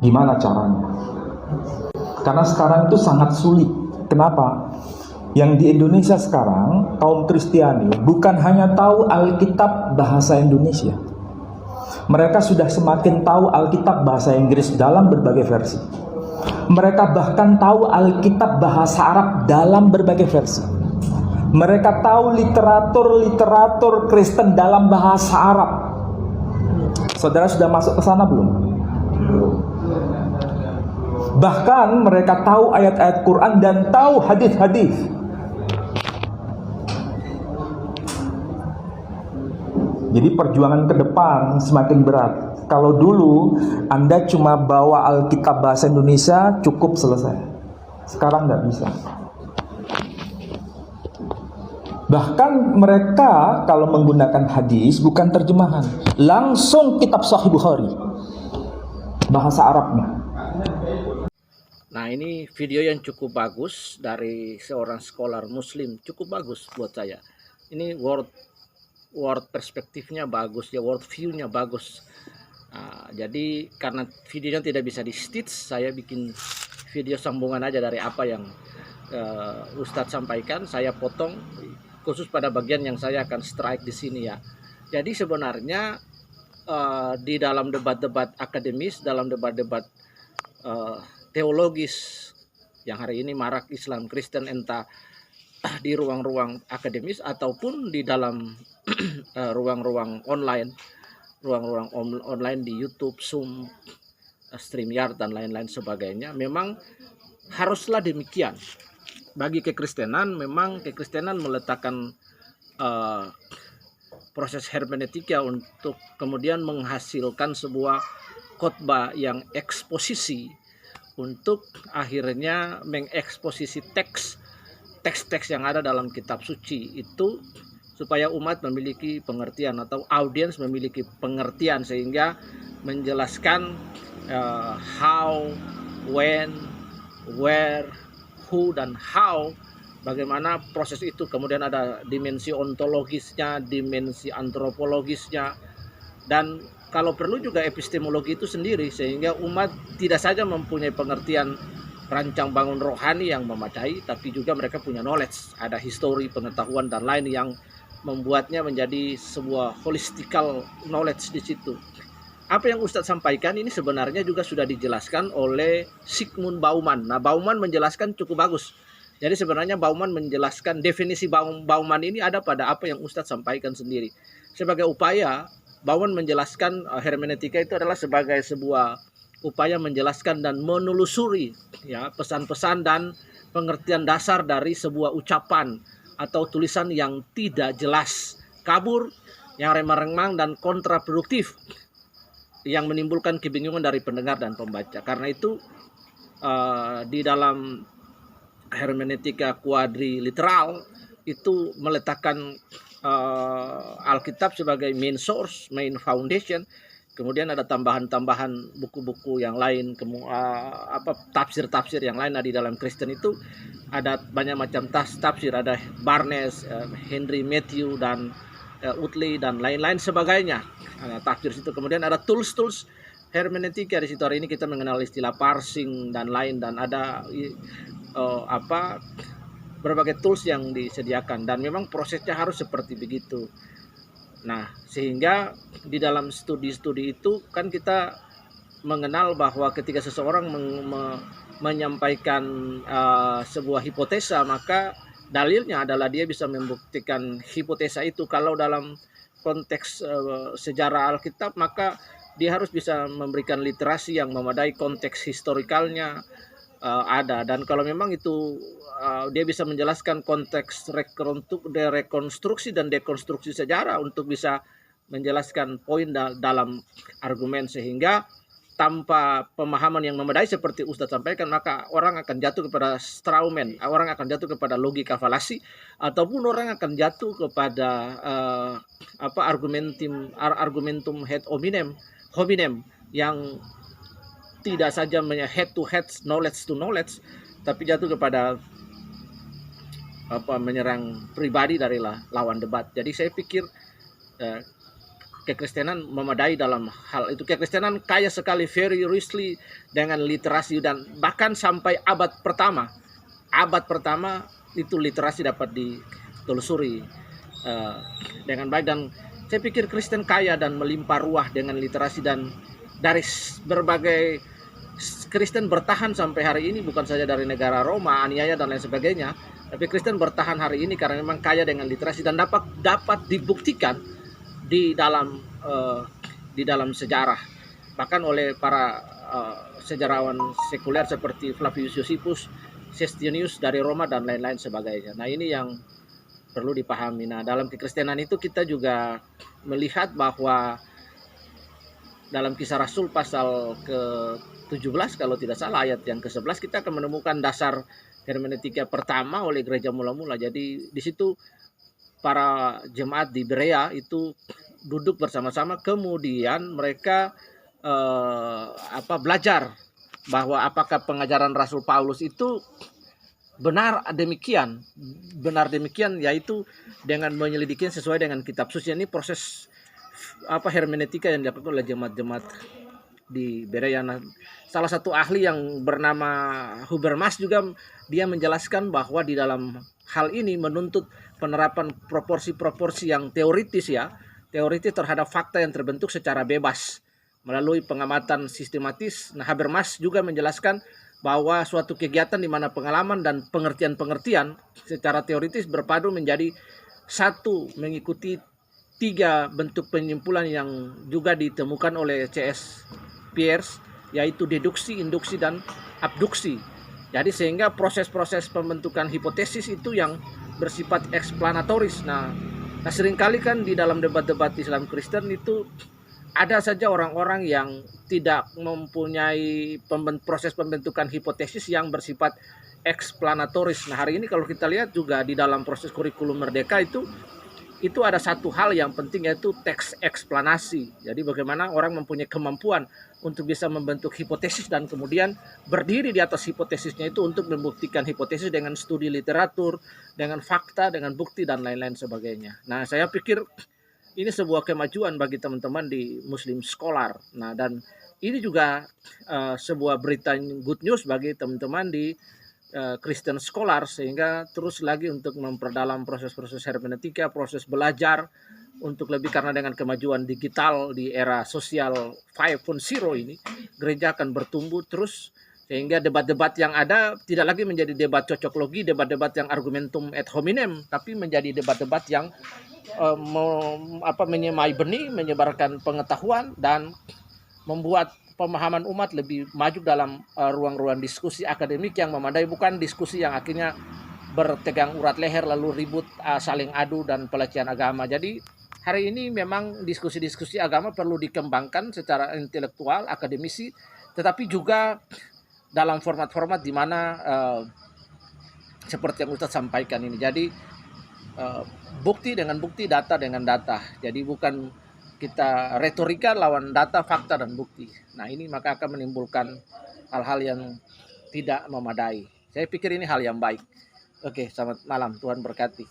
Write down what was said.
Gimana caranya? Karena sekarang itu sangat sulit. Kenapa? Yang di Indonesia sekarang, kaum Kristiani bukan hanya tahu Alkitab bahasa Indonesia. Mereka sudah semakin tahu Alkitab bahasa Inggris dalam berbagai versi. Mereka bahkan tahu Alkitab bahasa Arab dalam berbagai versi. Mereka tahu literatur Kristen dalam bahasa Arab. Saudara sudah masuk ke sana belum? Bahkan mereka tahu ayat-ayat Quran dan tahu hadis-hadis. Jadi perjuangan ke depan semakin berat. Kalau dulu Anda cuma bawa Alkitab bahasa Indonesia cukup selesai. Sekarang nggak bisa. Bahkan mereka kalau menggunakan hadis bukan terjemahan, langsung kitab Sahih Bukhari bahasa Arabnya. Nah, ini video yang cukup bagus dari seorang scholar muslim, cukup bagus buat saya. Ini word perspektifnya bagus, ya, word view-nya bagus. Nah, jadi karena videonya tidak bisa di stitch, saya bikin video sambungan aja dari apa yang Ustadz sampaikan, saya potong khusus pada bagian yang saya akan strike di sini ya. Jadi sebenarnya di dalam debat-debat akademis, dalam debat-debat teologis yang hari ini marak Islam Kristen, entah di ruang-ruang akademis ataupun di dalam ruang-ruang online, di YouTube, Zoom, StreamYard dan lain-lain sebagainya. Memang haruslah demikian. Bagi kekristenan, memang kekristenan meletakkan proses hermeneutika untuk kemudian menghasilkan sebuah khotbah yang eksposisi, untuk akhirnya mengeksposisi teks-teks yang ada dalam kitab suci itu, supaya umat memiliki pengertian atau audiens memiliki pengertian, sehingga menjelaskan how, when, where, who, dan how, bagaimana proses itu. Kemudian ada dimensi ontologisnya, dimensi antropologisnya, dan kalau perlu juga epistemologi itu sendiri, sehingga umat tidak saja mempunyai pengertian rancang bangun rohani yang memadai, tapi juga mereka punya knowledge, ada history, pengetahuan dan lain yang membuatnya menjadi sebuah holistical knowledge di situ. Apa yang Ustadz sampaikan ini sebenarnya juga sudah dijelaskan oleh Zygmunt Bauman. Nah, Bauman menjelaskan cukup bagus. Jadi sebenarnya Bauman menjelaskan definisi Bauman ini ada pada apa yang Ustadz sampaikan sendiri. Sebagai upaya, Bauman menjelaskan hermeneutika itu adalah sebagai sebuah upaya menjelaskan dan menelusuri ya pesan-pesan dan pengertian dasar dari sebuah ucapan atau tulisan yang tidak jelas, kabur, yang remang-remang dan kontraproduktif, yang menimbulkan kebingungan dari pendengar dan pembaca. Karena itu di dalam hermeneutika kuadriliteral itu meletakkan Alkitab sebagai main source, main foundation. Kemudian ada tambahan-tambahan buku-buku yang lain, tafsir-tafsir yang lain. Nah, di dalam Kristen itu ada banyak macam tafsir, ada Barnes, Henry Matthew, dan Utley dan lain-lain sebagainya. Tafsir itu kemudian ada tools hermeneutika di situ. Hari ini kita mengenal istilah parsing dan lain, dan ada berbagai tools yang disediakan, dan memang prosesnya harus seperti begitu. Nah, sehingga di dalam studi-studi itu kan kita mengenal bahwa ketika seseorang menyampaikan sebuah hipotesa, maka dalilnya adalah dia bisa membuktikan hipotesa itu. Kalau dalam konteks sejarah Alkitab, maka dia harus bisa memberikan literasi yang memadai, konteks historikalnya ada. Dan kalau memang itu dia bisa menjelaskan konteks rekonstruksi dan dekonstruksi sejarah untuk bisa menjelaskan poin dalam argumen, sehingga tanpa pemahaman yang memadai seperti Ustadz sampaikan, maka orang akan jatuh kepada strawman, orang akan jatuh kepada logika falasi, ataupun orang akan jatuh kepada argumentum ad hominem yang tidak saja head to head, knowledge to knowledge, tapi jatuh kepada menyerang pribadi dari lawan debat. Jadi saya pikir kekristenan memadai dalam hal itu. Kekristenan kaya sekali, very richly dengan literasi, dan bahkan sampai abad pertama itu literasi dapat ditelusuri dengan baik. Dan saya pikir Kristen kaya dan melimpah ruah dengan literasi, dan dari berbagai Kristen bertahan sampai hari ini, bukan saja dari negara Roma, aniaya dan lain sebagainya, tapi Kristen bertahan hari ini karena memang kaya dengan literasi dan dapat dibuktikan di dalam sejarah, bahkan oleh para sejarawan sekuler seperti Flavius Josephus, Sestionius dari Roma dan lain-lain sebagainya. Nah, ini yang perlu dipahami. Nah, dalam kekristenan itu kita juga melihat bahwa dalam Kisah Rasul pasal ke-17 kalau tidak salah ayat yang ke-11, kita akan menemukan dasar hermeneutika pertama oleh gereja mula-mula. Jadi di situ para jemaat di Berea itu duduk bersama-sama, kemudian mereka belajar bahwa apakah pengajaran Rasul Paulus itu benar demikian, yaitu dengan menyelidiki sesuai dengan kitab suci. Ini proses hermeneutika yang dilakukan oleh jemaat-jemaat di Berea. Nah, salah satu ahli yang bernama Habermas juga dia menjelaskan bahwa di dalam hal ini menuntut penerapan proporsi-proporsi yang teoritis terhadap fakta yang terbentuk secara bebas melalui pengamatan sistematis. Nah, Habermas juga menjelaskan bahwa suatu kegiatan di mana pengalaman dan pengertian-pengertian secara teoritis berpadu menjadi satu, mengikuti 3 bentuk penyimpulan yang juga ditemukan oleh C.S. Peirce, yaitu deduksi, induksi, dan abduksi. Jadi sehingga proses-proses pembentukan hipotesis itu yang bersifat eksplanatoris. Nah, seringkali kan di dalam debat-debat Islam Kristen itu ada saja orang-orang yang tidak mempunyai proses pembentukan hipotesis yang bersifat eksplanatoris. Nah, hari ini kalau kita lihat juga di dalam proses kurikulum Merdeka itu ada satu hal yang penting, yaitu teks eksplanasi. Jadi bagaimana orang mempunyai kemampuan untuk bisa membentuk hipotesis dan kemudian berdiri di atas hipotesisnya itu untuk membuktikan hipotesis dengan studi literatur, dengan fakta, dengan bukti dan lain-lain sebagainya. Nah, saya pikir ini sebuah kemajuan bagi teman-teman di Muslim Scholar. Nah, dan ini juga sebuah berita good news bagi teman-teman di Christian Scholar, sehingga terus lagi untuk memperdalam proses-proses hermeneutika, proses belajar untuk lebih, karena dengan kemajuan digital di era sosial 5.0 ini, gereja akan bertumbuh terus, sehingga debat-debat yang ada tidak lagi menjadi debat cocok logi, debat-debat yang argumentum ad hominem, tapi menjadi debat-debat yang menyemai benih, menyebarkan pengetahuan, dan membuat pemahaman umat lebih maju dalam ruang-ruang diskusi akademik yang memadai, bukan diskusi yang akhirnya bertegang urat leher lalu ribut, saling adu dan pelecehan agama. Jadi hari ini memang diskusi-diskusi agama perlu dikembangkan secara intelektual, akademisi, tetapi juga dalam format-format di mana seperti yang Ustadz sampaikan ini. Jadi bukti dengan bukti, data dengan data. Jadi bukan kita retorika lawan data, fakta, dan bukti. Nah, ini maka akan menimbulkan hal-hal yang tidak memadai. Saya pikir ini hal yang baik. Oke, selamat malam. Tuhan berkati.